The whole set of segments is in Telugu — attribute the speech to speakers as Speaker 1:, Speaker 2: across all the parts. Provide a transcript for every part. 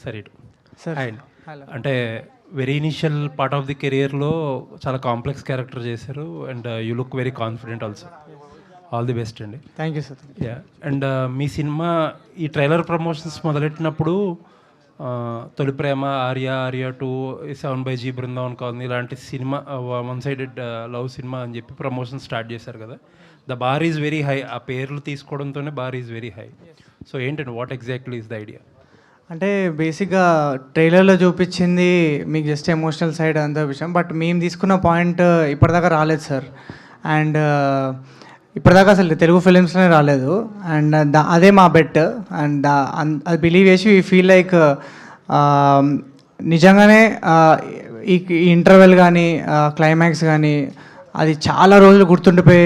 Speaker 1: సరే
Speaker 2: సార్
Speaker 1: అండ్ అంటే very initial part of the కెరియర్లో చాలా కాంప్లెక్స్ క్యారెక్టర్ చేశారు and you look very confident also. All the best అండి.
Speaker 2: Thank you sir.
Speaker 1: Yeah and మీ సినిమా ఈ ట్రైలర్ ప్రమోషన్స్ మొదలెట్టినప్పుడు తొలి ప్రేమ, ఆర్య 2, 7/G, బృందావన్ కాలనీ ఇలాంటి cinema one sided love cinema అని చెప్పి ప్రమోషన్ స్టార్ట్ చేశారు కదా. The bar is very high. ఆ పేర్లు తీసుకోవడంతోనే bar is very high. So ఏంటండి, what exactly is the idea?
Speaker 2: అంటే బేసిక్గా ట్రైలర్లో చూపించింది మీకు జస్ట్ ఎమోషనల్ సైడ్ అంత విషయం, బట్ మేము తీసుకున్న పాయింట్ ఇప్పటిదాకా రాలేదు సార్. అండ్ ఇప్పటిదాకా అసలు తెలుగు ఫిలిమ్స్లోనే రాలేదు. అండ్ అదే మా బెట్. అండ్ అది బిలీవ్ చేసి వీ ఫీల్ లైక్ నిజంగానే ఈ ఇంటర్వెల్ కానీ క్లైమాక్స్ కానీ అది చాలా రోజులు గుర్తుండిపోయే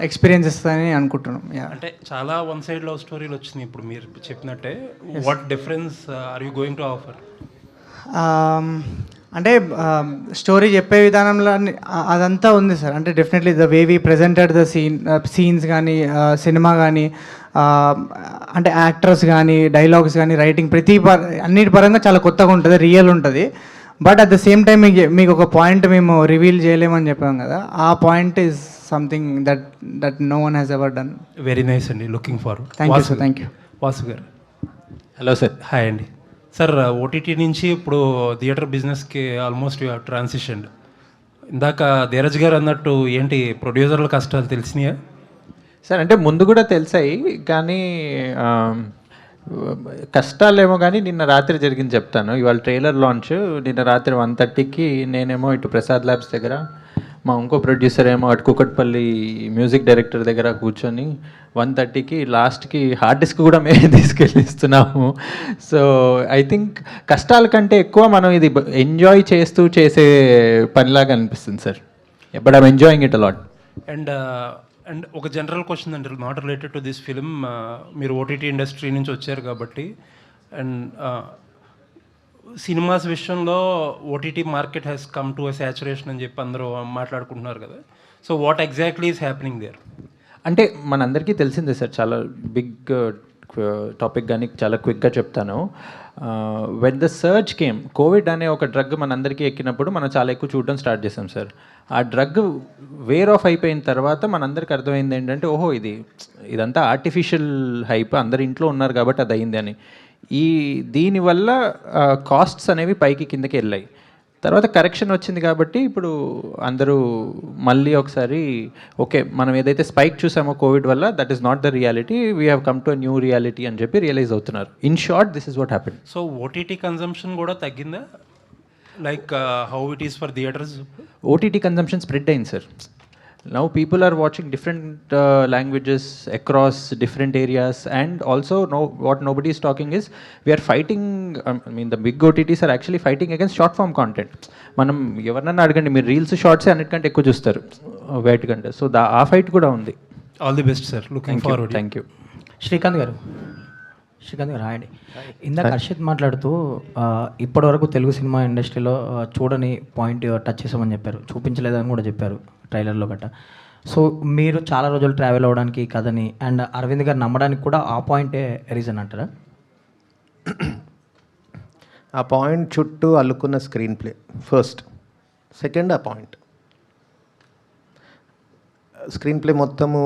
Speaker 2: ఎక్స్పీరియన్స్ ఇస్తుందని అనుకుంటున్నాం.
Speaker 1: అంటే చాలా వన్ సైడ్ లవ్ స్టోరీలు వచ్చినాయి ఇప్పుడు మీరు చెప్పినట్టే. What difference are you going to offer?
Speaker 2: అంటే స్టోరీ చెప్పే విధానంలో అదంతా ఉంది సార్. అంటే definitely the way we presented the scenes కానీ సినిమా కానీ అంటే యాక్టర్స్ కానీ డైలాగ్స్ కానీ రైటింగ్ అన్నిటి పరంగా చాలా కొత్తగా ఉంటుంది, రియల్ ఉంటుంది. But at the same time మీకు ఒక పాయింట్ మేము రివీల్ చేయలేమని చెప్పాం కదా, ఆ point is something that no one has ever done.
Speaker 1: Very nice అండి, looking forward.
Speaker 2: Thank you sir. Thank you.
Speaker 1: Vasu garu.
Speaker 3: Hello sir.
Speaker 1: Hi అండి. సార్, ఓటీటీ నుంచి ఇప్పుడు థియేటర్ బిజినెస్కి ఆల్మోస్ట్ యూ హ్యావ్ ట్రాన్సిషన్డ్. ఇందాక ధీరజ్ గారు అన్నట్టు ఏంటి ప్రొడ్యూసర్ల కష్టాలు తెలిసినాయా?
Speaker 3: సార్ అంటే ముందు కూడా తెలిసాయి, కానీ కష్టాలేమో కానీ నిన్న రాత్రి జరిగింది చెప్తాను. ఇవాళ ట్రైలర్ లాంచ్ నిన్న రాత్రి 1:30కి నేనేమో ఇటు ప్రసాద్ ల్యాబ్స్ దగ్గర, మా ఇంకో ప్రొడ్యూసర్ ఏమో అటు కుకట్పల్లి మ్యూజిక్ డైరెక్టర్ దగ్గర కూర్చొని 1:30కి లాస్ట్కి హార్డ్ డిస్క్ కూడా మేము తీసుకెళ్ళిస్తున్నాము. సో ఐ థింక్ కష్టాల కంటే ఎక్కువ మనం ఇది ఎంజాయ్ చేస్తూ చేసే పనిలాగా అనిపిస్తుంది sir. But I'm enjoying it a lot.
Speaker 1: And ఒక జనరల్ క్వశ్చన్ అండి, not related to this film. మీరు ఓటీటీ ఇండస్ట్రీ నుంచి వచ్చారు కాబట్టి, అండ్ సినిమాస్ విషయంలో OTT market has come to a saturation అని చెప్పి అందరూ మాట్లాడుకుంటున్నారు కదా. So what exactly is happening there?
Speaker 3: అంటే మనందరికీ తెలిసిందే సార్, చాలా బిగ్ టాపిక్ కానీ చాలా క్విక్గా చెప్తాను. When the search came, Covid అనే ఒక డ్రగ్ మనందరికీ ఎక్కినప్పుడు మనం చాలా ఎక్కువ చూడడం స్టార్ట్ చేసాం సార్. ఆ డ్రగ్ వేర్ ఆఫ్ అయిపోయిన తర్వాత మనందరికి అర్థమైంది ఏంటంటే, ఓహో ఇదంతా ఆర్టిఫిషియల్ హైప్, అందరు ఇంట్లో ఉన్నారు కాబట్టి అది అయింది అని. దీనివల్ల కాస్ట్స్ అనేవి పైకి కిందకి వెళ్ళాయి. తర్వాత కరెక్షన్ వచ్చింది కాబట్టి ఇప్పుడు అందరూ మళ్ళీ ఒకసారి ఓకే, మనం ఏదైతే స్పైక్ చూసామో కోవిడ్ వల్ల, that is not the reality, we have come to a new reality అని చెప్పి రియలైజ్ అవుతున్నారు. In short, this is what happened.
Speaker 1: So OTT consumption కూడా తగ్గిందా? Like how it is for theatres?
Speaker 3: OTT consumption spread అయింది sir. Now people are watching different languages across different areas, and also what nobody is talking is we are fighting, I mean the big OTTs are actually fighting against short form content. మనం ఎవరినన్నా అడగండి, మీరు రీల్స్ షార్ట్స్ అన్నిటికంటే ఎక్కువ చూస్తారు వేటికంటే. సో ఆ ఫైట్ కూడా ఉంది.
Speaker 1: All the best sir, looking forward.
Speaker 3: Thank you.
Speaker 4: Srikanth గారు హాయ్ అండి. ఇందాక హర్షిత్ మాట్లాడుతూ ఇప్పటివరకు తెలుగు సినిమా ఇండస్ట్రీలో చూడని పాయింట్ టచ్ చేసామని చెప్పారు, చూపించలేదని కూడా చెప్పారు ట్రైలర్లో గట్ట. సో మీరు చాలా రోజులు ట్రావెల్ అవ్వడానికి కథని అండ్ అరవింద్ గారు నమ్మడానికి కూడా ఆ పాయింటే రీజన్ అంటారా?
Speaker 5: ఆ పాయింట్ చుట్టూ అల్లుకున్న స్క్రీన్ ప్లే ఫస్ట్. సెకండ్, ఆ పాయింట్ స్క్రీన్ ప్లే మొత్తము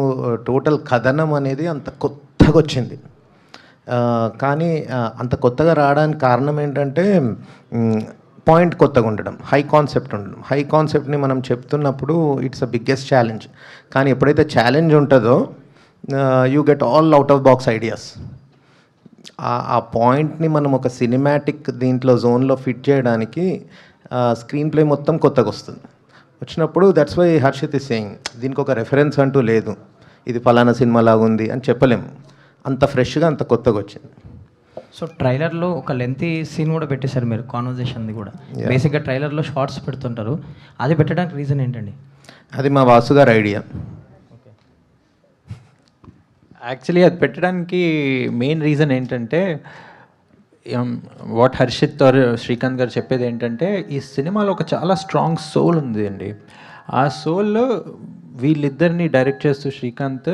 Speaker 5: టోటల్ కథనం అనేది అంత కొత్తగా వచ్చింది. కానీ అంత కొత్తగా రావడానికి కారణం ఏంటంటే పాయింట్ కొత్తగా ఉండడం, హై కాన్సెప్ట్ ఉండడం. హై కాన్సెప్ట్ని మనం చెప్తున్నప్పుడు ఇట్స్ అ బిగ్గెస్ట్ ఛాలెంజ్. కానీ ఎప్పుడైతే ఛాలెంజ్ ఉంటుందో you get all out of box ideas. ఆ పాయింట్ని మనం ఒక సినిమాటిక్ దీంట్లో జోన్లో ఫిట్ చేయడానికి స్క్రీన్ ప్లే మొత్తం కొత్తగా వస్తుంది. వచ్చినప్పుడు that's why Harshit is saying, దీనికి ఒక రెఫరెన్స్ అంటూ లేదు, ఇది ఫలానా సినిమా లాగా ఉంది అని చెప్పలేము. అంత ఫ్రెష్గా అంత కొత్తగా వచ్చింది.
Speaker 4: సో ట్రైలర్లో ఒక లెంతీ సీన్ కూడా పెట్టేశారు మీరు, కాన్వర్జేషన్ది కూడా. బేసిక్గా ట్రైలర్లో షార్ట్స్ పెడుతుంటారు, అది పెట్టడానికి రీజన్ ఏంటండి?
Speaker 5: అది మా వాసు గారి ఐడియా.
Speaker 3: యాక్చువల్లీ అది పెట్టడానికి మెయిన్ రీజన్ ఏంటంటే, వాట్ హర్షిత్ ఆర్ శ్రీకాంత్ గారు చెప్పేది ఏంటంటే, ఈ సినిమాలో ఒక చాలా స్ట్రాంగ్ సోల్ ఉంది అండి. ఆ సోల్ వీళ్ళిద్దరిని డైరెక్ట్ చేస్తూ శ్రీకాంత్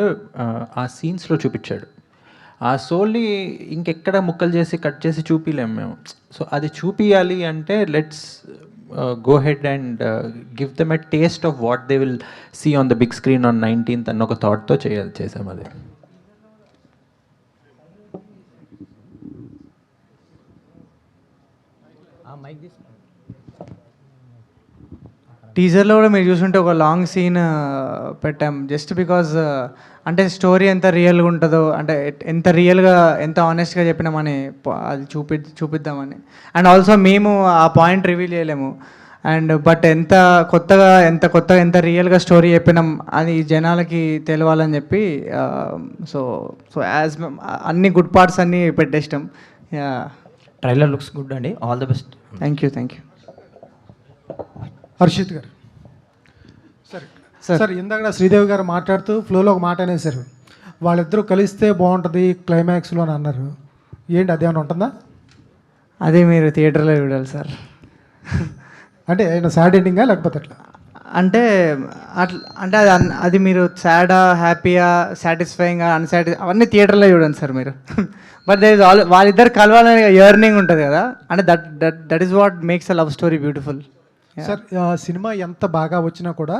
Speaker 3: ఆ సీన్స్లో చూపించాడు. ఆ సోల్ని ఇంకెక్కడ ముక్కలు చేసి కట్ చేసి చూపించలేము మేము. సో అది చూపించాలి అంటే let's go head and give them a taste of what they will see on the big screen on 19th అన్న ఒక థాట్తో చేసాం అది.
Speaker 2: టీజర్లో కూడా మీరు చూసుంటే ఒక లాంగ్ సీన్ పెట్టాం జస్ట్ బికాజ్ అంటే స్టోరీ ఎంత రియల్గా ఉంటుందో, అంటే ఎంత రియల్గా ఎంత ఆనెస్ట్గా చెప్పినామని అది చూపిద్దామని. అండ్ ఆల్సో మేము ఆ పాయింట్ రివీల్ చేయలేము. అండ్ బట్ ఎంత కొత్తగా ఎంత రియల్గా స్టోరీ చెప్పినాం అది జనాలకి తెలవాలని చెప్పి సో సో యాజ్ అన్ని గుడ్ పార్ట్స్ అన్నీ పెట్టేస్తాం.
Speaker 4: ట్రైలర్ లుక్స్ గుడ్ అండి, all the best.
Speaker 2: Thank you.
Speaker 6: Harshit గారు సార్ ఇందాక శ్రీదేవి గారు మాట్లాడుతూ ఫ్లోలో ఒక మాట అనేసారు, వాళ్ళిద్దరూ కలిస్తే బాగుంటుంది క్లైమాక్స్లో అని అన్నారు. ఏంటి అదేమైనా ఉంటుందా?
Speaker 2: అదే మీరు థియేటర్లో చూడాలి సార్.
Speaker 6: అంటే ఆయన సాడ్ ఎండింగా లేకపోతే అట్లా?
Speaker 2: అంటే అంటే అది మీరు సాడా హ్యాపీయా సాటిస్ఫైయింగా అవన్నీ థియేటర్లో చూడండి సార్ మీరు. బట్ దట్ ఈస్ వాళ్ళిద్దరు కలవాలని ఎర్నింగ్ ఉంటుంది కదా, అంటే that is what makes a love story beautiful.
Speaker 6: Sir cinema ఎంత బాగా వచ్చినా కూడా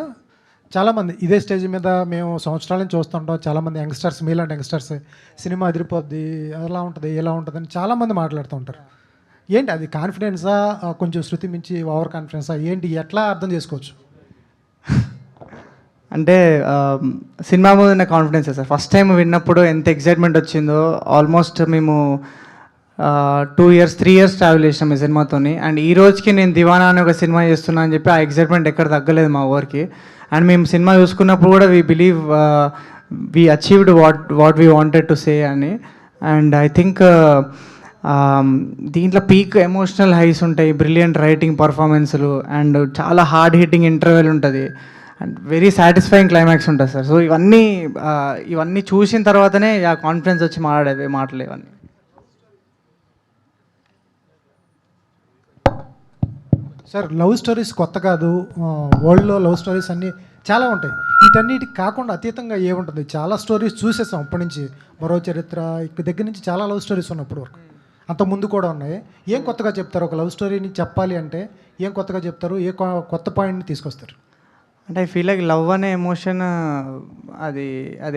Speaker 6: చాలామంది ఇదే స్టేజ్ మీద మేము సంవత్సరాల నుంచి చూస్తుంటాం, చాలామంది యంగ్స్టర్స్, మీలాంటి యంగ్స్టర్స్ సినిమా అదిరిపోద్ది అలా ఉంటుంది ఇలా ఉంటుంది అని చాలామంది మాట్లాడుతూ ఉంటారు. ఏంటి అది కాన్ఫిడెన్సా, కొంచెం శృతి మించి ఓవర్ కాన్ఫిడెన్సా, ఏంటి ఎట్లా అర్థం చేసుకోవచ్చు?
Speaker 2: అంటే సినిమా మీద ఉన్న కాన్ఫిడెన్స్ సార్. ఫస్ట్ టైం విన్నప్పుడు ఎంత ఎక్సైట్మెంట్ వచ్చిందో, ఆల్మోస్ట్ మేము 2 years 3 years ట్రావెల్ చేసినాం ఈ సినిమాతోని. అండ్ ఈ రోజుకి నేను దివానా అనే ఒక సినిమా చేస్తున్నా అని చెప్పి ఆ ఎక్సైట్మెంట్ ఎక్కడ తగ్గలేదు మా ఊరికి. అండ్ మేము సినిమా చూసుకున్నప్పుడు కూడా we believe we achieved what we wanted to say అని. అండ్ ఐ థింక్ దీంట్లో పీక్ ఎమోషనల్ హైస్ ఉంటాయి, బ్రిలియంట్ రైటింగ్ పర్ఫార్మెన్స్లు, అండ్ చాలా హార్డ్ హిట్టింగ్ ఇంటర్వెల్ ఉంటుంది, అండ్ వెరీ సాటిస్ఫైయింగ్ క్లైమాక్స్ ఉంటుంది సార్. సో ఇవన్నీ చూసిన తర్వాతనే ఆ కాన్ఫిడెన్స్ వచ్చి మాట్లాడేవి మాటలు ఇవన్నీ.
Speaker 6: సార్ లవ్ స్టోరీస్ కొత్త కాదు, వరల్డ్లో లవ్ స్టోరీస్ అన్నీ చాలా ఉంటాయి. వీటన్నిటికి కాకుండా అతీతంగా ఏముంటుంది? చాలా స్టోరీస్ చూసేసాం అప్పటి నుంచి, మరో చరిత్ర ఇక్కడ దగ్గర నుంచి చాలా లవ్ స్టోరీస్ ఉన్నప్పటి వరకు, అంత ముందు కూడా ఉన్నాయి. ఏం కొత్తగా చెప్తారు? ఒక లవ్ స్టోరీని చెప్పాలి అంటే ఏం కొత్తగా చెప్తారు? ఏ కొత్త పాయింట్ని తీసుకొస్తారు?
Speaker 2: అంటే ఐ ఫీల్ లైక్ లవ్ అనే ఎమోషన్ అది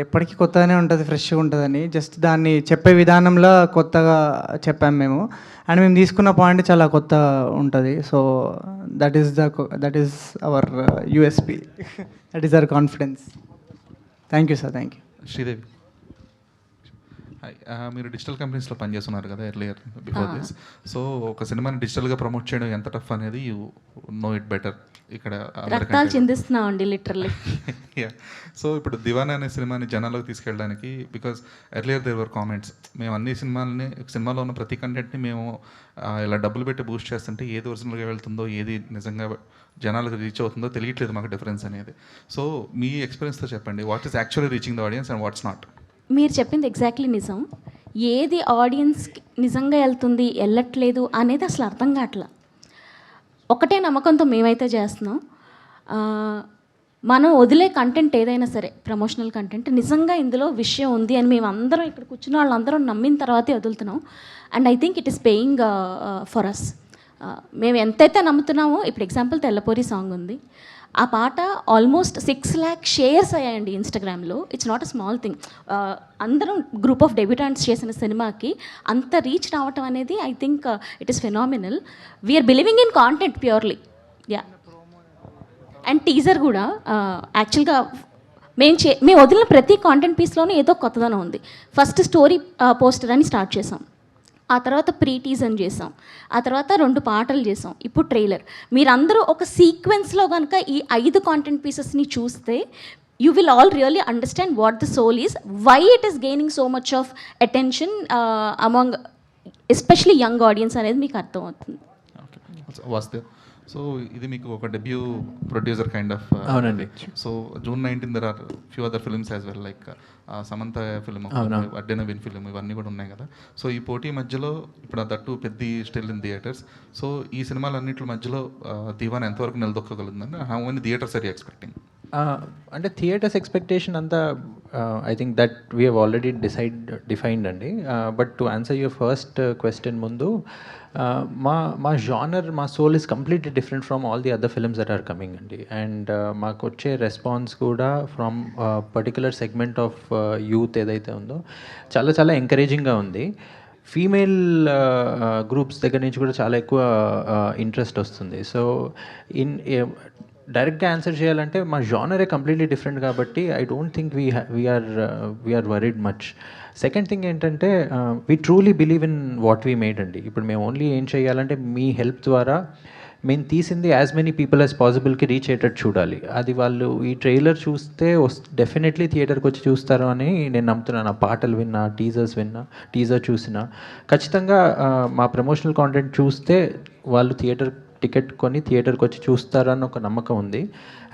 Speaker 2: ఎప్పటికీ కొత్తగానే ఉంటుంది, ఫ్రెష్గా ఉంటుందని. జస్ట్ దాన్ని చెప్పే విధానంలో కొత్తగా చెప్పాము మేము. అండ్ మేము తీసుకున్న పాయింట్ చాలా కొత్త ఉంటుంది. So that is our USP, that is our confidence. Thank you sir. Thank you.
Speaker 7: Sridevi, మీరు డిజిటల్ కంపెనీస్లో పనిచేస్తున్నారు కదా ఎర్లియర్ బిఫోర్ దిస్. సో ఒక సినిమాని డిజిటల్గా ప్రమోట్ చేయడం ఎంత టఫ్ అనేది యూ నో ఇట్ బెటర్. ఇక్కడ
Speaker 8: రక్తాలు చిందిస్తున్నాం అండి లిటరల్లీ.
Speaker 7: యా. సో ఇప్పుడు దివానా అనే సినిమాని జనాల్లోకి తీసుకెళ్ళడానికి, because earlier there were comments, మేము అన్ని సినిమాలో ఉన్న ప్రతి కంటెంట్ని మేము ఇలా డబ్బులు పెట్టి బూస్ట్ చేస్తుంటే ఏది ఒరిజినల్గా వెళ్తుందో, ఏది నిజంగా జనాలకు రీచ్ అవుతుందో తెలియట్లేదు మాకు డిఫరెన్స్ అనేది. సో మీ ఎక్స్పీరియన్స్తో చెప్పండి, what is actually reaching the audience and what's not?
Speaker 8: మీరు చెప్పింది ఎగ్జాక్ట్లీ నిజం. ఏది ఆడియన్స్కి నిజంగా వెళ్తుంది, వెళ్ళట్లేదు అనేది అసలు అర్థం కావట్లా. ఒకటే నమ్మకంతో మేమైతే చేస్తున్నాం, మనం వదిలే కంటెంట్ ఏదైనా సరే, ప్రమోషనల్ కంటెంట్ నిజంగా ఇందులో విషయం ఉంది అని మేము అందరం ఇక్కడ కూర్చున్న వాళ్ళందరం నమ్మిన తర్వాతే వదులుతున్నాం. And I think it is paying for us. మేము ఎంతైతే నమ్ముతున్నామో, ఇప్పుడు ఎగ్జాంపుల్ తెల్లపూరి సాంగ్ ఉంది, ఆ పాట ఆల్మోస్ట్ 6 lakh షేర్స్ అయ్యాయండి ఇన్స్టాగ్రామ్లో. It's not a small thing. అందరం గ్రూప్ ఆఫ్ డెబ్యూటెంట్స్ చేసిన సినిమాకి అంత రీచ్ రావటం అనేది I think it is phenomenal. We are believing in content purely. Yeah. And teaser కూడా యాక్చువల్గా మేము వదిలిన ప్రతి కాంటెంట్ పీస్లోనే ఏదో కొత్తదనం ఉంది. ఫస్ట్ స్టోరీ పోస్టర్ అని స్టార్ట్ చేసాం, ఆ తర్వాత ప్రీ టీజర్ చేసాం, ఆ తర్వాత 2 పాటలు చేసాం, ఇప్పుడు ట్రైలర్. మీరందరూ ఒక సీక్వెన్స్లో కనుక ఈ 5 కాంటెంట్ పీసెస్ని చూస్తే you will all really understand what the soul is, why it is gaining so much of attention among especially young audience అనేది మీకు అర్థమవుతుంది.
Speaker 7: వాస్తే. సో ఇది మీకు ఒక డెబ్యూ ప్రొడ్యూసర్ కైండ్ ఆఫ్.
Speaker 3: అవునండి.
Speaker 7: So June 19 there are few other films as well, like Samantha film, అడ్డెన విన్ ఫిల్మ్, ఇవన్నీ కూడా ఉన్నాయి కదా. సో ఈ పోటీ మధ్యలో ఇప్పుడు దట్టు పెద్ద స్టిల్ ఇన్ థియేటర్స్. సో ఈ సినిమాలన్నింటి మధ్యలో దివానా ఎంతవరకు నిలదొక్కగలుగుతుందని, how many theatres are you expecting?
Speaker 3: అంటే థియేటర్స్ ఎక్స్పెక్టేషన్ అంతా I think that we have already defined అండి. But to answer your first question ముందు, మా జానర్, మా soul is completely different from all the other films that are coming అండి. అండ్ మాకు వచ్చే రెస్పాన్స్ కూడా from particular segment of youth ఏదైతే ఉందో చాలా చాలా ఎంకరేజింగ్గా ఉంది. ఫీమేల్ గ్రూప్స్ దగ్గర నుంచి కూడా చాలా ఎక్కువ ఇంట్రెస్ట్ వస్తుంది. సో డైరెక్ట్గా ఆన్సర్ చేయాలంటే మా జానరే కంప్లీట్లీ డిఫరెంట్ కాబట్టి I don't think we are worried much. Second thing ఏంటంటే we truly believe in what we made అండి. ఇప్పుడు మేము ఓన్లీ ఏం చేయాలంటే మీ హెల్ప్ ద్వారా మేము తీసింది యాజ్ మెనీ పీపుల్ యాజ్ పాసిబుల్కి రీచ్ అయ్యేటట్టు చూడాలి. అది వాళ్ళు ఈ ట్రైలర్ చూస్తే డెఫినెట్లీ థియేటర్కి వచ్చి చూస్తారు అని నేను నమ్ముతున్నాను. ఆ పాటలు విన్నా, టీజర్ చూసినా ఖచ్చితంగా మా ప్రమోషనల్ కాంటెంట్ చూస్తే వాళ్ళు టికెట్ కొని థియేటర్కి వచ్చి చూస్తారని ఒక నమ్మకం ఉంది.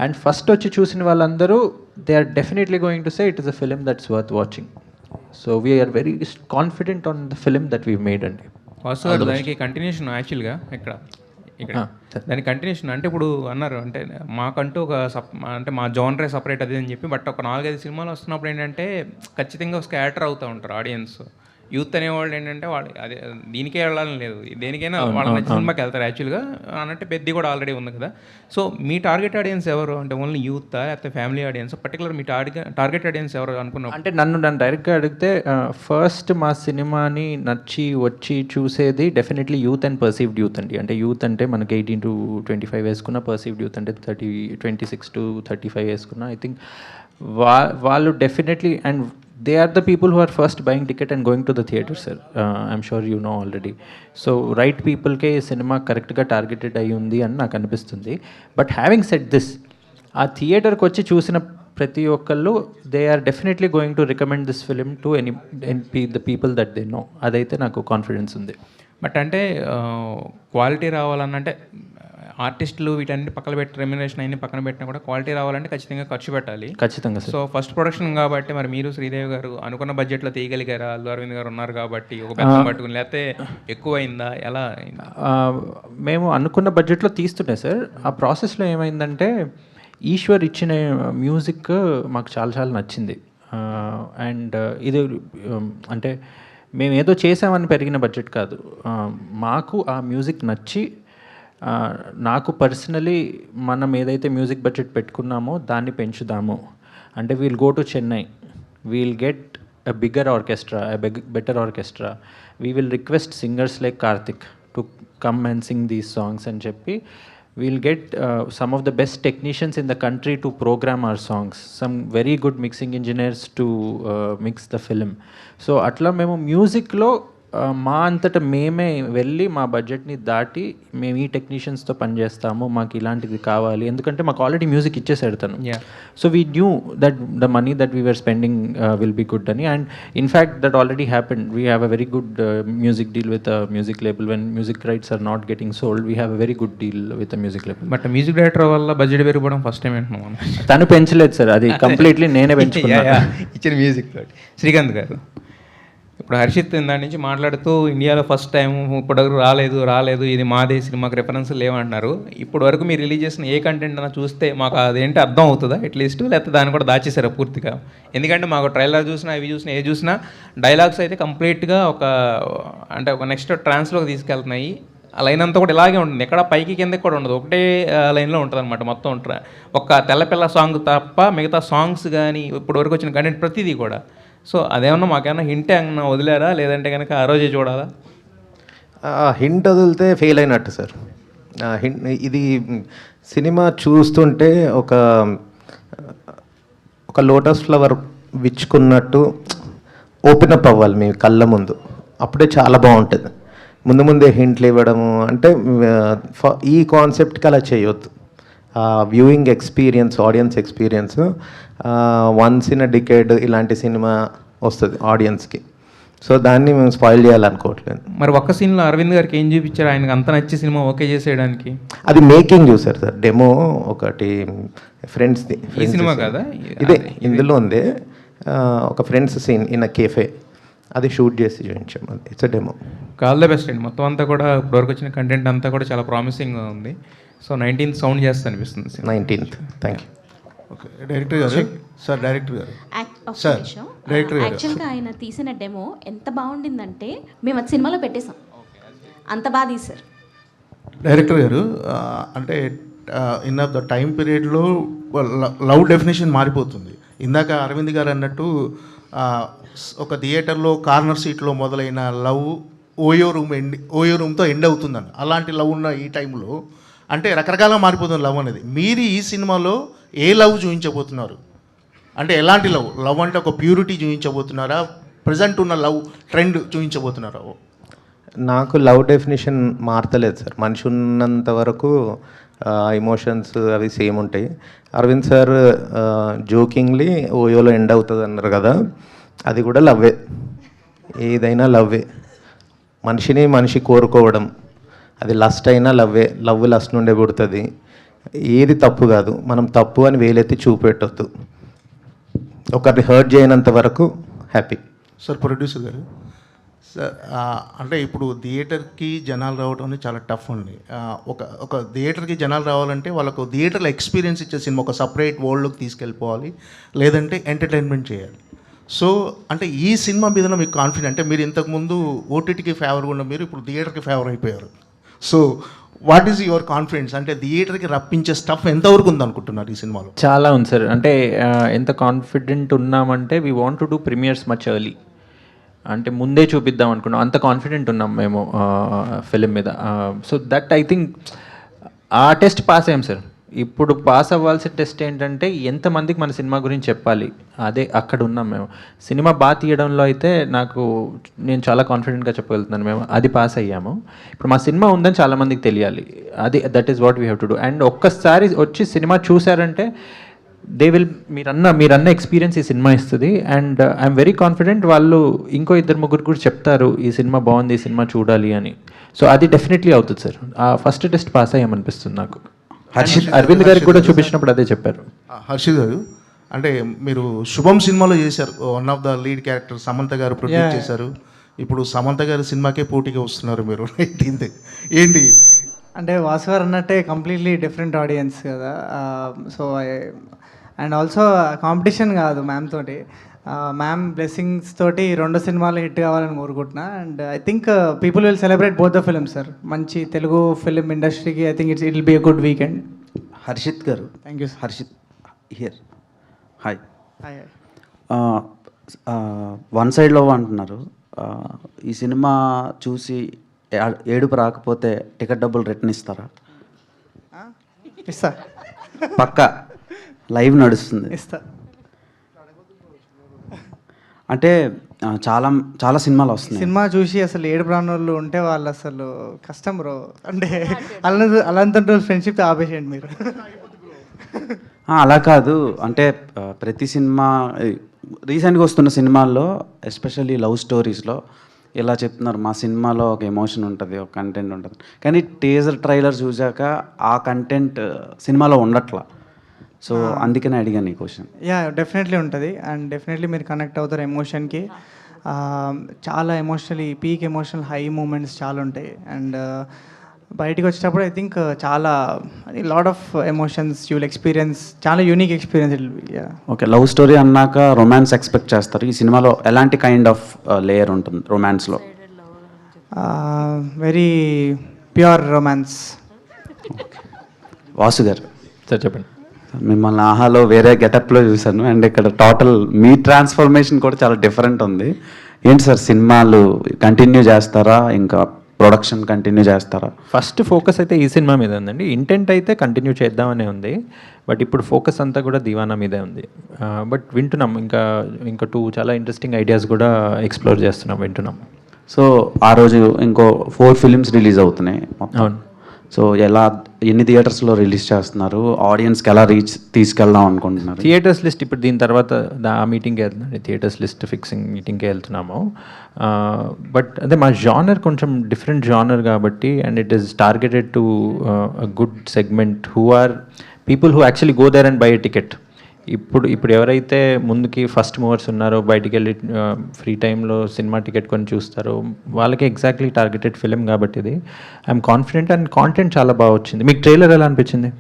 Speaker 3: అండ్ ఫస్ట్ వచ్చి చూసిన వాళ్ళందరూ they are definitely going to say it is a film that's worth watching. So we are very confident on the film that we made అండి.
Speaker 9: వాస్తవాలు దానికి కంటిన్యూషన్ యాక్చువల్గా ఇక్కడ దాని కంటిన్యూషన్ అంటే ఇప్పుడు అన్నారు అంటే మాకంటూ ఒక అంటే మా జోనరే సపరేట్ అది అని చెప్పి, బట్ ఒక 4-5 సినిమాలు వస్తున్నప్పుడు ఏంటంటే ఖచ్చితంగా స్కాటర్ అవుతూ ఉంటారు ఆడియన్స్. యూత్ అనేవాళ్ళు ఏంటంటే వాళ్ళు అదే దీనికే వెళ్ళాలని లేదు, దేనికైనా వాళ్ళ నచ్చిన సినిమాకి వెళ్తారు యాక్చువల్గా అన్నట్టు పెద్ద కూడా ఆల్రెడీ ఉంది కదా. సో మీ టార్గెట్ ఆడియన్స్ ఎవరు అంటే ఓన్లీ యూత్ లేకపోతే ఫ్యామిలీ ఆడియన్స్? పర్టికులర్ మీ టార్గెట్ ఆడియన్స్ ఎవరు అనుకున్నాం
Speaker 3: అంటే నన్ను డైరెక్ట్గా అడిగితే ఫస్ట్ మా సినిమాని నచ్చి వచ్చి చూసేది definitely youth and perceived youth అండి. అంటే యూత్ అంటే మనకి 18 to 25 వేసుకున్న, పర్సీవ్డ్ యూత్ అంటే 26 to 35 వేసుకున్న. ఐ థింక్ వాళ్ళు definitely, and they are the people who are first buying ticket and going to the theatre, sir. I'm sure you know already. So right people ke cinema correct ga targeted ayi undi అని నాకు అనిపిస్తుంది. బట్ హ్యావింగ్ సెడ్ దిస్, ఆ థియేటర్కి వచ్చి చూసిన ప్రతి ఒక్కళ్ళు they are definitely going to recommend this film to the people that they know. అదైతే నాకు కాన్ఫిడెన్స్ ఉంది.
Speaker 9: బట్ అంటే క్వాలిటీ రావాలన్న అంటే ఆర్టిస్టులు వీటన్ని పక్కన పెట్టి రెమ్యునరేషన్ అన్ని పక్కన పెట్టినా కూడా క్వాలిటీ రావాలంటే ఖచ్చితంగా ఖర్చు పెట్టాలి.
Speaker 3: ఖచ్చితంగా.
Speaker 9: సో ఫస్ట్ ప్రొడక్షన్ కాబట్టి మరి మీరు శ్రీదేవి గారు అనుకున్న బడ్జెట్లో తీయగలిగారా? అల్లు అరవింద్ గారు ఉన్నారు కాబట్టి ఒక పెద్ద పట్టుకుని, లేకపోతే ఎక్కువైందా, ఎలా అయిందా?
Speaker 3: మేము అనుకున్న బడ్జెట్లో తీస్తుండే సార్. ఆ ప్రాసెస్లో ఏమైందంటే ఈశ్వర్ ఇచ్చిన మ్యూజిక్ మాకు చాలా చాలా నచ్చింది. అండ్ ఇది అంటే మేము ఏదో చేసామని పెరిగిన బడ్జెట్ కాదు, మాకు ఆ మ్యూజిక్ నచ్చి నాకు పర్సనలీ మనం ఏదైతే మ్యూజిక్ బడ్జెట్ పెట్టుకున్నామో దాన్ని పెంచుదాము. అంటే we'll go to Chennai, we'll get a bigger orchestra, better orchestra. We will request singers like Karthik to come and sing these songs and cheppi. We'll get some of the best technicians in the country to program our songs. Some very good mixing engineers to mix the film. So atla memo music lo మా అంతటా మేమే వెళ్ళి మా బడ్జెట్ని దాటి మేము ఈ టెక్నీషియన్స్తో పనిచేస్తాము, మాకు ఇలాంటిది కావాలి, ఎందుకంటే మాకు ఆల్రెడీ మ్యూజిక్ ఇచ్చేసాడు తను. So we knew that the money that we are spending will be good అని. And in fact that already happened. We have a very good music deal with a music label. When music rights are not getting sold, we have a very good deal with a music label.
Speaker 9: But music director వల్ల బడ్జెట్ పెరిగిపోవడం ఫస్ట్ టైం వింటున్నాం.
Speaker 3: తను పెంచలేదు సార్, అది కంప్లీట్లీ నేనే పెంచుకున్నా
Speaker 9: ఇచ్చిన మ్యూజిక్ తోటి. శ్రీకాంత్ గారు, ఇప్పుడు హర్షిత్ దాని నుంచి మాట్లాడుతూ ఇండియాలో ఫస్ట్ టైం ఇప్పటివరకు రాలేదు ఇది మాదే సినిమాకి రెఫరెన్స్ లేవంటున్నారు. ఇప్పటి వరకు మీరు రిలీజ్ చేసిన ఏ కంటెంట్ అన్నా చూస్తే మాకు అదేంటి అర్థం అవుతుందా అట్లీస్ట్, లేకపోతే దాన్ని కూడా దాచేసారా పూర్తిగా? ఎందుకంటే మాకు ట్రైలర్ చూసినా అవి చూసినా ఏ చూసినా డైలాగ్స్ అయితే కంప్లీట్గా ఒక నెక్స్ట్ ట్రాన్స్లోకి తీసుకెళ్తున్నాయి. ఆ లైన్ అంతా కూడా ఇలాగే ఉంటుంది, ఎక్కడ పైకి కిందకి కూడా ఉండదు, ఒకటే లైన్లో ఉంటుంది అనమాట మొత్తం. ఒక తెల్లపిల్ల సాంగ్ తప్ప మిగతా సాంగ్స్ కానీ ఇప్పటి వరకు వచ్చిన కంటెంట్ ప్రతిదీ కూడా. సో అదేమన్నా మాకేమన్నా హింట్ ఏమన్నా వదిలేరా, లేదంటే కనుక ఆ రోజే చూడాలా?
Speaker 5: హింట్ వదిలితే ఫెయిల్ అయినట్టు సార్. ఇది సినిమా చూస్తుంటే ఒక లోటస్ ఫ్లవర్ విచ్చుకున్నట్టు ఓపెన్ అప్ అవ్వాలి మీ కళ్ళ ముందు, అప్పుడే చాలా బాగుంటుంది. ముందే హింట్లు ఇవ్వడము అంటే ఈ కాన్సెప్ట్కి అలా చేయొద్దు. Viewing experience, audience experience once in a decade ఇలాంటి సినిమా వస్తుంది ఆడియన్స్కి. సో దాన్ని మేము స్పాయిల్ చేయాలనుకోవట్లేదు.
Speaker 9: మరి ఒక్క సీన్లో అరవింద్ గారికి ఏం చూపించారు ఆయనకు అంత నచ్చి సినిమా ఓకే చేసేయడానికి?
Speaker 5: అది మేకింగ్ చూసారు సార్, డెమో ఒకటి ఫ్రెండ్స్ది.
Speaker 9: ఈ సినిమా కదా
Speaker 5: ఇదే, ఇందులో ఉంది ఒక friends scene in a cafe, అది షూట్ చేసి చూపించాం. అది it's a demo.
Speaker 9: All the best అండి. మొత్తం అంతా కూడా ఇప్పటివరకు వచ్చిన కంటెంట్ అంతా కూడా చాలా ప్రామిసింగ్గా ఉంది. సో 19th సౌండ్ చేస్తా అనిపిస్తుంది.
Speaker 5: 19th. Thank you.
Speaker 10: Okay director garu sir, director garu sir, director గారు
Speaker 8: యాక్చువల్గా ఆయన తీసిన డెమో ఎంత బాగుండిందంటే మేము అది సినిమాలో పెట్టేశాం, అంత బాగా తీశారు.
Speaker 10: డైరెక్టర్ గారు అంటే ఇన్ ఆఫ్ ద టైం పీరియడ్లో లవ్ డెఫినేషన్ మారిపోతుంది. ఇందాక అరవింద్ గారు అన్నట్టు ఒక థియేటర్లో కార్నర్ సీట్లో మొదలైన లవ్ ఓయో రూమ్తో ఎండ్ అవుతుందని, అలాంటి లవ్ ఉన్న ఈ టైంలో అంటే రకరకాలుగా మారిపోతుంది లవ్ అనేది. మీరు ఈ సినిమాలో ఏ లవ్ చూపించబోతున్నారు? అంటే ఎలాంటి లవ్ అంటే ఒక ప్యూరిటీ చూపించబోతున్నారా, ప్రజెంట్ ఉన్న లవ్ ట్రెండ్ చూపించబోతున్నారా?
Speaker 5: నాకు లవ్ డెఫినేషన్ మారతలేదు సార్. మనిషి ఉన్నంత వరకు ఎమోషన్స్ అవి సేమ్ ఉంటాయి. అరవింద్ సార్ జోకింగ్లీ ఓయోలో ఎండ్ అవుతుంది అన్నారు కదా, అది కూడా లవ్వే. ఏదైనా లవ్వే. మనిషి కోరుకోవడం, అది లస్ట్ అయినా లవ్వే. లవ్ లస్ట్ నుండే పుడుతుంది. ఏది తప్పు కాదు, మనం తప్పు అని వేలెత్తి చూపెట్టొద్దు. ఒకరిని హర్ట్ చేయనంత వరకు హ్యాపీ.
Speaker 10: సార్ ప్రొడ్యూసర్ గారు, సార్ అంటే ఇప్పుడు థియేటర్కి జనాలు రావడం అనేది చాలా టఫ్ అండి. ఒక థియేటర్కి జనాలు రావాలంటే వాళ్ళకు థియేటర్లో ఎక్స్పీరియన్స్ ఇచ్చే సినిమా ఒక సపరేట్ వరల్డ్లోకి తీసుకెళ్ళిపోవాలి, లేదంటే ఎంటర్టైన్మెంట్ చేయాలి. సో అంటే ఈ సినిమా మీద మీకు కాన్ఫిడెంట్, అంటే మీరు ఇంతకుముందు ఓటీటీకి ఫేవర్గా ఉన్న మీరు ఇప్పుడు థియేటర్కి ఫేవర్ అయిపోయారు. So what is your confidence? అంటే థియేటర్కి రప్పించే స్టఫ్ ఎంతవరకు ఉందనుకుంటున్నారు ఈ సినిమాలో?
Speaker 3: చాలా ఉంది సార్. అంటే ఎంత కాన్ఫిడెంట్ ఉన్నామంటే we want to do premieres much early. అంటే ముందే చూపిద్దాం అనుకున్నాం, అంత కాన్ఫిడెంట్ ఉన్నాం మేము ఫిలిం మీద. సో దట్ ఐ థింక్ ఆ టెస్ట్ పాస్ అయ్యాం సార్. ఇప్పుడు పాస్ అవ్వాల్సిన టెస్ట్ ఏంటంటే ఎంతమందికి మన సినిమా గురించి చెప్పాలి, అదే అక్కడ ఉన్నాం మేము. సినిమా బాగా తీయడంలో అయితే నేను చాలా కాన్ఫిడెంట్గా చెప్పగలుగుతున్నాను. మేము అది పాస్ అయ్యాము. ఇప్పుడు మా సినిమా ఉందని చాలామందికి తెలియాలి, అది that is what we have to do. And ఒక్కసారి వచ్చి సినిమా చూసారంటే దే విల్ మీరన్న ఎక్స్పీరియన్స్ ఈ సినిమా ఇస్తుంది. అండ్ ఐఎమ్ వెరీ కాన్ఫిడెంట్ వాళ్ళు ఇంకో 2-3 కూడా చెప్తారు ఈ సినిమా బాగుంది, ఈ సినిమా చూడాలి అని. సో అది డెఫినెట్లీ అవుతుంది సార్. ఆ ఫస్ట్ టెస్ట్ పాస్ అయ్యామనిపిస్తుంది నాకు. అరవింద్ గారికి కూడా చూపించినప్పుడు అదే చెప్పారు.
Speaker 10: హర్షిత్ గారు, అంటే మీరు శుభం సినిమాలో చేశారు, one of the lead character Samantha గారు ప్రొడ్యూస్ చేశారు. ఇప్పుడు సమంత గారి సినిమాకే పోటీగా వస్తున్నారు మీరు. ఏంటి
Speaker 2: అంటే వాసు గారు అన్నట్టే కంప్లీట్లీ డిఫరెంట్ ఆడియన్స్ కదా. సో అండ్ ఆల్సో కాంపిటీషన్ కాదు మ్యామ్ తోటి. మ్యామ్ బ్లెస్సింగ్స్ తోటి 2 సినిమాలు హిట్ కావాలని కోరుకుంటున్నా. And I think people will celebrate both the films sir. మంచి తెలుగు ఫిలిం ఇండస్ట్రీకి I think it will be a good weekend.
Speaker 11: Harshit garu,
Speaker 2: thank you.
Speaker 11: Harshit here. Hi.
Speaker 2: Hi.
Speaker 11: One side love అంటున్నారు. ఈ సినిమా చూసి ఏడుపు రాకపోతే టికెట్ డబ్బులు రిటర్న్ ఇస్తారా?
Speaker 2: ఇస్తా,
Speaker 11: పక్కా. లైవ్ నడుస్తుంది.
Speaker 2: ఇస్తా.
Speaker 11: అంటే చాలా చాలా సినిమాలు వస్తున్నాయి.
Speaker 2: సినిమా చూసి అసలు ఏడు ప్రాణులు ఉంటే వాళ్ళు అసలు కష్టం బ్రో. అంటే అలాంటి ఫ్రెండ్షిప్ ఆపేసేయండి మీరు.
Speaker 11: అలా కాదు, అంటే ప్రతి సినిమా రీసెంట్గా వస్తున్న సినిమాల్లో ఎస్పెషల్లీ లవ్ స్టోరీస్లో ఇలా చెప్తున్నారు, మా సినిమాలో ఒక ఎమోషన్ ఉంటుంది, ఒక కంటెంట్ ఉంటుంది. కానీ టీజర్ ట్రైలర్ చూసాక ఆ కంటెంట్ సినిమాలో ఉండట్లా. సో అందుకనే అడిగాను ఈ క్వశ్చన్.
Speaker 2: యా, డెఫినెట్లీ ఉంటుంది. అండ్ డెఫినెట్లీ మీరు కనెక్ట్ అవుతారు ఎమోషన్కి. చాలా emotionally peak emotional high moments చాలా ఉంటాయి. అండ్ బయటికి వచ్చేటప్పుడు ఐ థింక్ చాలా lot of emotions you will experience. చాలా unique experience it will be.
Speaker 11: Okay, love story అన్నాక రొమాన్స్ ఎక్స్పెక్ట్ చేస్తారు. ఈ సినిమాలో ఎలాంటి కైండ్ ఆఫ్ లేయర్ ఉంటుంది రొమాన్స్లో?
Speaker 2: Very pure romance.
Speaker 11: Vasu garu
Speaker 3: sir చెప్పండి.
Speaker 11: మిమ్మల్ని ఆహాలో వేరే గెటప్లో చూశాను, అండ్ ఇక్కడ టోటల్ మీ ట్రాన్స్ఫర్మేషన్ కూడా చాలా డిఫరెంట్ ఉంది. ఏంటి సార్, సినిమాలు కంటిన్యూ చేస్తారా, ఇంకా ప్రొడక్షన్ కంటిన్యూ చేస్తారా?
Speaker 3: ఫస్ట్ ఫోకస్ అయితే ఈ సినిమా మీద ఉందండి. ఇంటెంట్ అయితే కంటిన్యూ చేద్దామనే ఉంది, బట్ ఇప్పుడు ఫోకస్ అంతా కూడా దివానా మీదే ఉంది. బట్ వింటున్నాం, ఇంకా 2 చాలా ఇంట్రెస్టింగ్ ఐడియాస్ కూడా ఎక్స్ప్లోర్ చేస్తున్నాం, వింటున్నాం.
Speaker 11: సో ఆ రోజు ఇంకో 4 ఫిలిమ్స్ రిలీజ్ అవుతున్నాయి.
Speaker 3: అవును.
Speaker 11: సో ఎన్ని థియేటర్స్లో రిలీజ్ చేస్తున్నారు, ఆడియన్స్కి ఎలా తీసుకెళ్దాం అనుకుంటున్నారు?
Speaker 3: థియేటర్స్ లిస్ట్ ఇప్పుడు దీని తర్వాత ఆ మీటింగ్కి వెళ్తున్నాను, థియేటర్స్ లిస్ట్ ఫిక్సింగ్ మీటింగ్కి వెళ్తున్నాము. బట్ అదే మా జానర్ కొంచెం డిఫరెంట్ జానర్ కాబట్టి, and it is targeted to a good segment who are people who actually go there and buy a ticket. ఇప్పుడు ఎవరైతే ముందుకి ఫస్ట్ మూవర్స్ ఉన్నారో, బయటికి వెళ్ళి ఫ్రీ టైంలో సినిమా టికెట్ కొని చూస్తారో, వాళ్ళకి ఎగ్జాక్ట్లీ టార్గెటెడ్ ఫిలిం కాబట్టి ఇది ఐఎమ్ కాన్ఫిడెంట్. అండ్ కాంటెంట్ చాలా బాగా వచ్చింది. మీకు ట్రైలర్ ఎలా అనిపించింది?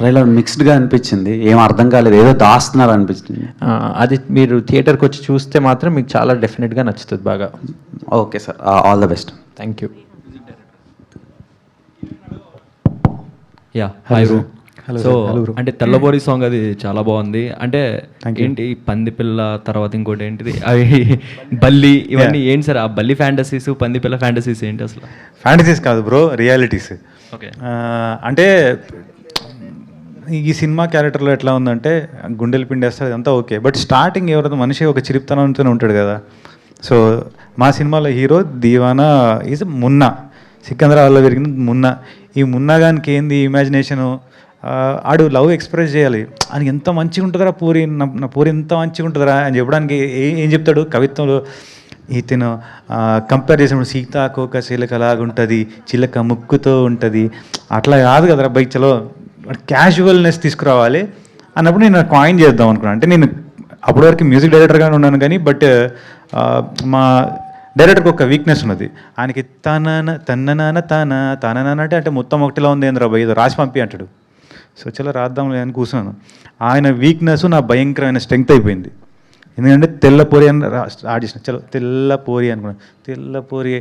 Speaker 11: ట్రైలర్ మిక్స్డ్గా అనిపించింది, ఏం అర్థం కాలేదు, ఏదో దాస్తున్నారు అనిపించింది.
Speaker 3: అది మీరు థియేటర్కి వచ్చి చూస్తే మాత్రం మీకు చాలా డెఫినెట్గా నచ్చుతుంది బాగా.
Speaker 11: Okay sir, all the best.
Speaker 3: Thank you.
Speaker 12: Yeah hi bro. So అంటే తెల్లబోరి సాంగ్ అది చాలా బాగుంది. అంటే ఏంటి పంది పిల్ల తర్వాత ఇంకోటి ఏంటిది అవి బల్లి ఇవన్నీ ఏంటి సార్? ఆ బల్లి ఫ్యాంటసీస్ పంది పిల్ల ఫ్యాంటసీస్ ఏంటి అసలు?
Speaker 13: ఫ్యాంటసీస్ కాదు బ్రో, రియాలిటీస్.
Speaker 12: ఓకే.
Speaker 13: అంటే ఈ సినిమా క్యారెక్టర్లో ఎట్లా ఉందంటే గుండెలు పిండేస్తారు ఇదంతా ఓకే, బట్ స్టార్టింగ్ ఎవరైతే మనిషి ఒక చిరిప్తనంతోనే ఉంటాడు కదా. సో మా సినిమాలో హీరో దీవానా ఈజ్ మున్నా, సికింద్రాబాద్లో పెరిగిన మున్నా. ఈ మున్నాగానికి ఏంది ఇమాజినేషను, ఆడు లవ్ ఎక్స్ప్రెస్ చేయాలి అని ఎంత మంచిగా ఉంటుందిరా పూరి, నా పూరి ఎంత మంచిగా ఉంటుందిరా అని చెప్పడానికి ఏం చెప్తాడు కవిత్వంలో, ఇతను కంపేర్ చేసినప్పుడు సీతాకోక చిలక లాగుంటుంది, చిలక ముక్కుతో ఉంటుంది, అట్లా కాదు కదరా బైక్ చలో క్యాజువల్నెస్ తీసుకురావాలి అన్నప్పుడు నేను కాయిన్ చేద్దాం అనుకున్నాను. అంటే నేను అప్పటి వరకు మ్యూజిక్ డైరెక్టర్గానే ఉన్నాను కానీ బట్ మా డైరెక్టర్కి ఒక వీక్నెస్ ఉన్నది. ఆయనకి తన అంటే మొత్తం ఒకటిలా ఉంది ఏంద్రా భయ్, రాసి పంపి అంటాడు. సో చలో రాద్దాంలే అని కూర్చున్నాను. ఆయన వీక్నెస్ నా భయంకరమైన స్ట్రెంగ్త్ అయిపోయింది. ఎందుకంటే తెల్లపోరి అని ఆడిసిన, చలో తెల్లపోరి అనుకున్నాను. తెల్లపోరి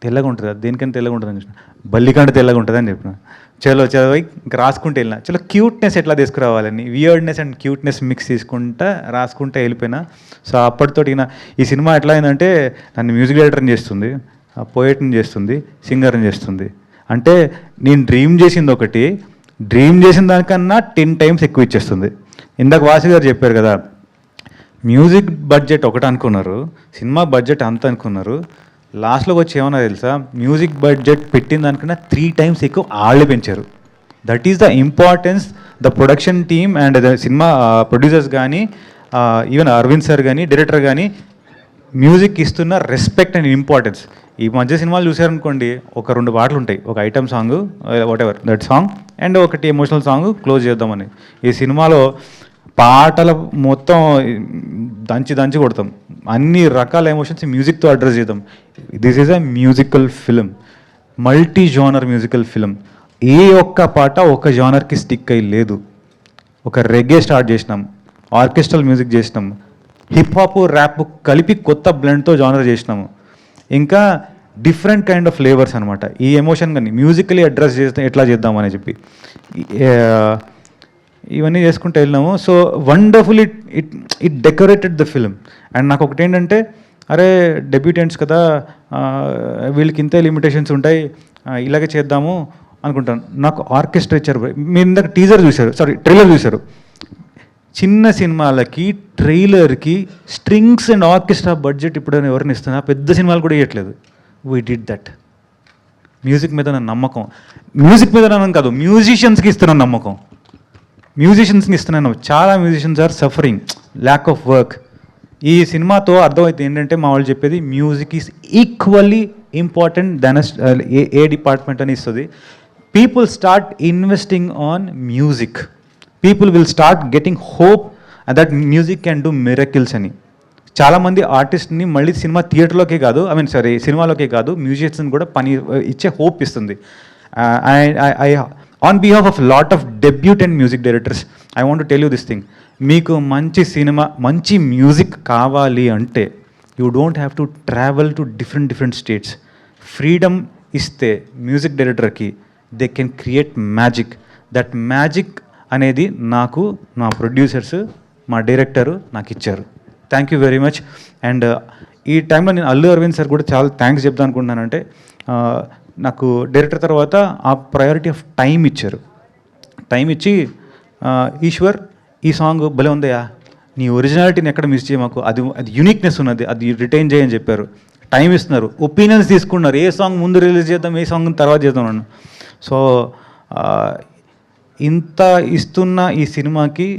Speaker 13: తెల్లగా ఉంటుంది, అది దేనికైనా తెల్లగా ఉంటుంది అని చూసిన, బల్లికంటే తెల్లగా ఉంటుంది అని చెప్పిన. చలో చలో ఇంకా రాసుకుంటే వెళ్ళిన, చలో క్యూట్నెస్ ఎట్లా తీసుకురావాలని వియర్డ్నెస్ అండ్ క్యూట్నెస్ మిక్స్ తీసుకుంటా రాసుకుంటా వెళ్ళిపోయినా. సో అప్పటితోటి ఈ సినిమా ఎట్లా అయిందంటే నన్ను మ్యూజిక్ డైరెక్టర్ని చేస్తుంది, పోయట్ని చేస్తుంది, సింగర్ని చేస్తుంది. అంటే నేను డ్రీమ్ చేసింది ఒకటి, డ్రీమ్ చేసిన దానికన్నా 10 times ఎక్కువ ఇచ్చేస్తుంది. ఇందాక వాసి గారు చెప్పారు కదా, మ్యూజిక్ బడ్జెట్ ఒకటి అనుకున్నారు, సినిమా బడ్జెట్ అంత అనుకున్నారు, లాస్ట్లోకి వచ్చి ఏమన్నా తెలుసా, మ్యూజిక్ బడ్జెట్ పెట్టిన దానికన్నా 3 times ఎక్కువ వాళ్ళే పెంచారు. That is the importance the production team and the cinema producers కానీ ఈవెన్ అరవింద్ సార్ కానీ డైరెక్టర్ కానీ మ్యూజిక్ ఇస్తున్న రెస్పెక్ట్ అండ్ ఇంపార్టెన్స్. ఈ మధ్య సినిమాలు చూసారనుకోండి, ఒక 2 పాటలు ఉంటాయి, ఒక item song what ever that song and ఒకటి ఎమోషనల్ సాంగ్ క్లోజ్ చేద్దామని. ఈ సినిమాలో పాటల మొత్తం దంచి కొడతాం, అన్ని రకాల ఎమోషన్స్ మ్యూజిక్తో అడ్రస్ చేద్దాం. This is a musical film, multi genre musical film. ఏ ఒక్క పాట ఒక జానర్కి స్టిక్ అయ్యి లేదు. ఒక రెగే స్టార్ట్ చేసినాం, ఆర్కెస్ట్రల్ మ్యూజిక్ చేసినాం, హిప్ హాప్ ర్యాప్ కలిపి కొత్త బ్లెండ్తో జానర్ చేసినాము, ఇంకా డిఫరెంట్ కైండ్ ఆఫ్ ఫ్లేవర్స్ అనమాట. ఈ ఎమోషన్ కానీ మ్యూజికలీ అడ్రస్ చేస్తే ఎట్లా చేద్దామని చెప్పి ఇవన్నీ చేసుకుంటూ వెళ్ళినాము. So wonderful it decorated the film. And నాకు ఒకటి ఏంటంటే, అరే డెబ్యూటెంట్స్ కదా, వీళ్ళకి ఇంతే లిమిటేషన్స్ ఉంటాయి, ఇలాగే చేద్దాము అనుకుంటాను. నాకు ఆర్కెస్ట్రా ఇచ్చారు. మీరు ఇందాక ట్రైలర్ చూశారు. చిన్న సినిమాలకి ట్రైలర్కి స్ట్రింగ్స్ అండ్ ఆర్కెస్ట్రా బడ్జెట్ ఇప్పుడు ఎవరిని ఇస్తున్నా, పెద్ద సినిమాలు కూడా ఇవ్వట్లేదు. We did that. మ్యూజిక్ మీద నా నమ్మకం, మ్యూజిక్ మీద నమ్మకం కాదు, మ్యూజిషియన్స్కి ఇస్తున్న నమ్మకం, మ్యూజిషియన్స్కి ఇస్తున్నాను. చాలా musicians are suffering, lack of work. ఈ సినిమాతో అర్థమైతే ఏంటంటే మా వాళ్ళు చెప్పేది music is equally important then ఏ డిపార్ట్మెంట్ అని ఇస్తుంది. People start investing on music, people will start getting hope that music can do miracles అని. చాలామంది ఆర్టిస్ట్ని మళ్ళీ సినిమా థియేటర్లోకే కాదు, సినిమాలోకే కాదు, మ్యూజిషియన్స్ని కూడా పని ఇచ్చే హోప్ ఇస్తుంది. I on behalf of lot of debutante music directors I want to tell you this thing. మీకు మంచి సినిమా, మంచి మ్యూజిక్ కావాలి అంటే you don't have to travel to different states. Freedom ఇస్తే మ్యూజిక్ డైరెక్టర్కి they can create magic. That magic అనేది నాకు నా ప్రొడ్యూసర్స్, మా డైరెక్టరు నాకు ఇచ్చారు. Thank you very much. And ఈ టైంలో నేను అల్లు అరవింద్ సార్ కూడా చాలా థ్యాంక్స్ చెప్తాను అనుకుంటున్నానంటే, నాకు డైరెక్టర్ తర్వాత ఆ ప్రయారిటీ ఆఫ్ టైం ఇచ్చారు. టైం ఇచ్చి ఈశ్వర్ ఈ సాంగ్ భలే ఉందయా, నీ ఒరిజినాలిటీని ఎక్కడ మిస్ చేయమాకు, అది యూనిక్నెస్ ఉన్నది, అది రిటైన్ చేయని చెప్పారు. టైం ఇస్తున్నారు, ఒపీనియన్స్ తీసుకున్నారు, ఏ సాంగ్ ముందు రిలీజ్ చేద్దాం, ఏ సాంగ్ తర్వాత చేద్దాం నన్ను. సో ఇంత ఇస్తున్న ఈ సినిమాకి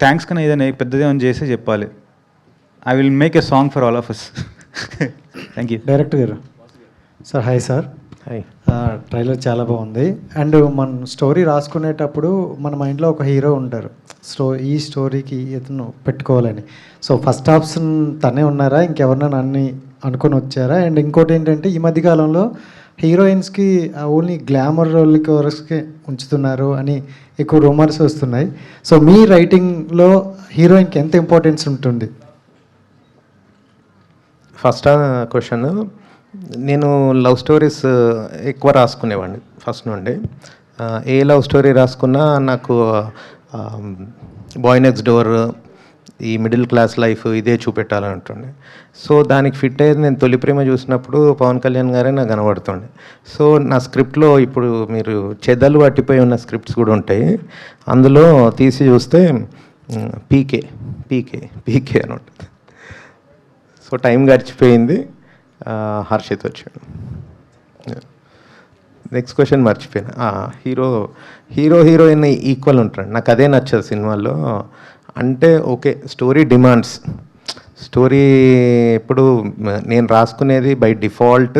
Speaker 13: థ్యాంక్స్ కన్నా ఏదైనా పెద్దదేమని చేస్తే చెప్పాలి. I will make a song for all of us. Thank you.
Speaker 14: Director garu sir, hi sir.
Speaker 5: Hi.
Speaker 14: Trailer చాలా బాగుంది. అండ్ మన స్టోరీ రాసుకునేటప్పుడు మన మైండ్లో ఒక హీరో ఉంటారు, ఈ స్టోరీకి ఇతను పెట్టుకోవాలని. సో ఫస్ట్ ఆప్షన్ తనే ఉన్నారా, ఇంకెవరన్నా నన్ను అనుకొని వచ్చారా? అండ్ ఇంకోటి ఏంటంటే, ఈ మధ్యకాలంలో హీరోయిన్స్కి ఓన్లీ గ్లామర్ రోల్కి వరకే ఉంచుతున్నారు అని ఎక్కువ రూమర్స్ వస్తున్నాయి. సో మీ రైటింగ్లో హీరోయిన్కి ఎంత ఇంపార్టెన్స్ ఉంటుంది?
Speaker 5: ఫస్ట్ క్వశ్చన్, నేను లవ్ స్టోరీస్ ఎక్కువ రాసుకునేవాడిని ఫస్ట్ నుండి. ఏ లవ్ స్టోరీ రాసుకున్నా నాకు బాయ్ నెక్స్ట్ డోర్, ఈ మిడిల్ క్లాస్ లైఫ్ ఇదే చూపెట్టాలని ఉంటుండే. సో దానికి ఫిట్ అయ్యేది నేను తొలి ప్రేమ చూసినప్పుడు పవన్ కళ్యాణ్ గారే నాకు కనబడుతుండే. సో నా స్క్రిప్ట్లో ఇప్పుడు మీరు చెదలు పట్టిపోయి ఉన్న స్క్రిప్ట్స్ కూడా ఉంటాయి, అందులో తీసి చూస్తే పీకే పీకే పీకే అని ఉంటుంది. సో టైం గడిచిపోయింది, హర్షిత్ వచ్చాడు. నెక్స్ట్ క్వశ్చన్ మర్చిపోయాను. హీరోయిన్ ఈక్వల్ ఉంటాడు, నాకు అదే నచ్చదు సినిమాల్లో. అంటే ఓకే, స్టోరీ డిమాండ్స్, స్టోరీ ఎప్పుడు నేను రాసుకునేది బై డిఫాల్ట్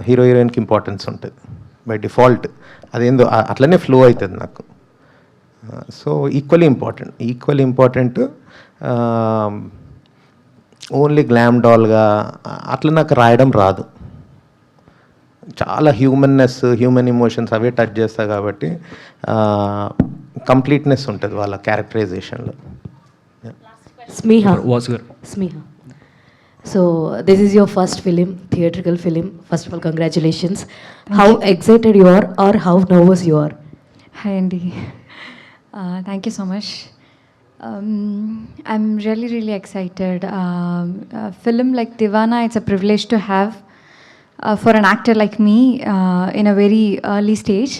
Speaker 5: హీరోయిన్కి ఇంపార్టెన్స్ ఉంటుంది బై డిఫాల్ట్. అదేందో అట్లనే ఫ్లో అవుతుంది నాకు. So equally important. Only glam డాల్గా అట్లా నాకు రాయడం రాదు. చాలా హ్యూమన్ ఎమోషన్స్ అవే టచ్ చేస్తా కాబట్టి కంప్లీట్నెస్ ఉంటుంది వాళ్ళ క్యారెక్టరైజేషన్లో.
Speaker 15: Smeha. So this is your first film, theatrical film. First of all, congratulations. How excited you are or how nervous you are?
Speaker 16: Hi Andy. Thank you so much. I'm really excited. A film like Divana, it's a privilege to have for an actor like me in a very early stage.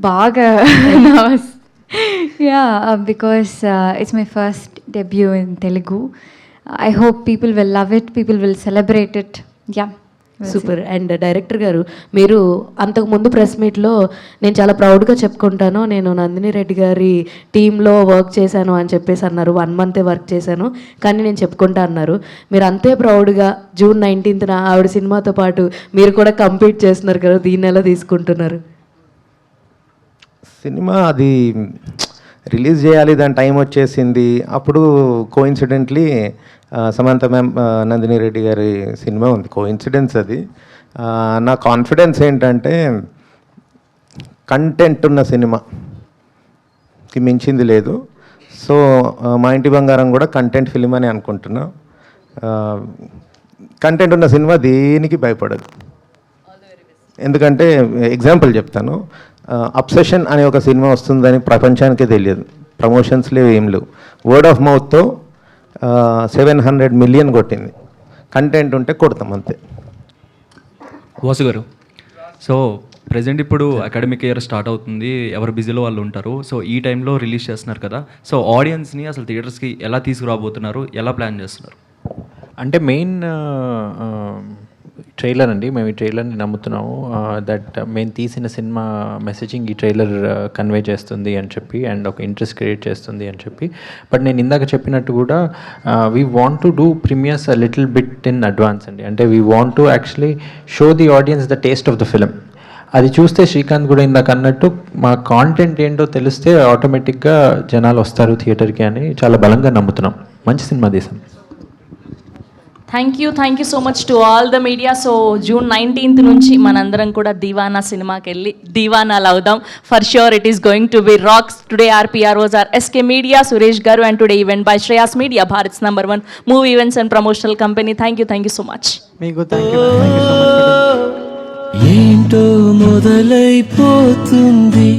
Speaker 16: Baga nervous. Yeah, because it's my first debut in Telugu. I hope people will love it, people will celebrate it. Yeah.
Speaker 15: Super. And director గారు, మీరు అంతకుముందు ప్రెస్ మీట్లో నేను చాలా ప్రౌడ్గా చెప్పుకుంటాను, నేను నందిని రెడ్డి గారి టీంలో వర్క్ చేశాను అని చెప్పేసి అన్నారు. 1 month వర్క్ చేశాను కానీ నేను చెప్పుకుంటా అన్నారు. మీరు అంతే ప్రౌడ్గా June 19th ఆవిడ సినిమాతో పాటు మీరు కూడా కంప్లీట్ చేస్తున్నారు కదా, దీన్ని ఎలా తీసుకుంటున్నారు?
Speaker 5: సినిమా అది రిలీజ్ చేయాలి, దాని టైం వచ్చేసింది. అప్పుడు కోఇన్సిడెంట్లీ సమంత మ్యామ్, నందిని రెడ్డి గారి సినిమా ఉంది. కోఇన్సిడెన్స్ అది. నా కాన్ఫిడెన్స్ ఏంటంటే కంటెంట్ ఉన్న సినిమాకి మించింది లేదు. సో మా ఇంటి బంగారం కూడా కంటెంట్ ఫిలిం అని అనుకుంటున్నా. కంటెంట్ ఉన్న సినిమా దేనికి భయపడదు. ఎందుకంటే ఎగ్జాంపుల్ చెప్తాను, అబ్సెషన్ అనే ఒక సినిమా వస్తుందని ప్రపంచానికే తెలియదు, ప్రమోషన్స్ లేవు, ఏం లేవు. వర్డ్ ఆఫ్ మౌత్తో 700 million కొట్టింది. కంటెంట్ ఉంటే కొడతాం అంతే.
Speaker 12: వాసు గారు, సో ప్రజెంట్ ఇప్పుడు అకాడమిక్ ఇయర్ స్టార్ట్ అవుతుంది, ఎవరు బిజీలో వాళ్ళు ఉంటారు. సో ఈ టైంలో రిలీజ్ చేస్తున్నారు కదా, సో ఆడియన్స్ని అసలు థియేటర్స్కి ఎలా తీసుకురాబోతున్నారు, ఎలా ప్లాన్ చేస్తున్నారు?
Speaker 3: అంటే మెయిన్ ట్రైలర్ అండి. మేము ఈ ట్రైలర్ని నమ్ముతున్నాము దట్ మేము తీసిన సినిమా మెసేజింగ్ ఈ ట్రైలర్ కన్వే చేస్తుంది అని చెప్పి, అండ్ ఒక ఇంట్రెస్ట్ క్రియేట్ చేస్తుంది అని చెప్పి. బట్ నేను ఇందాక చెప్పినట్టు కూడా we want to do premieres a little bit in advance అండి. అంటే we want to actually show the audience the taste of the film. అది చూస్తే శ్రీకాంత్ కూడా ఇందాక అన్నట్టు మా కాంటెంట్ ఏంటో తెలిస్తే ఆటోమేటిక్గా జనాలు వస్తారు థియేటర్కి అని చాలా బలంగా నమ్ముతున్నాం. మంచి సినిమా తీసాం.
Speaker 17: Thank you so much to all the media. So June 19th నుంచి మనందరం కూడా దీవానా సినిమాకి వెళ్ళి దీవానాలు అవుదాం. For sure it is going to be rocks. Today RPROs are SK Media, Suresh గారు, and today event by Shreyas Media, Bharat's #1 movie events and promotional company. Thank you so much.
Speaker 2: మీకు థ్యాంక్ యూ సో మచ్.
Speaker 18: ఏంటో మొదలైపోతుంది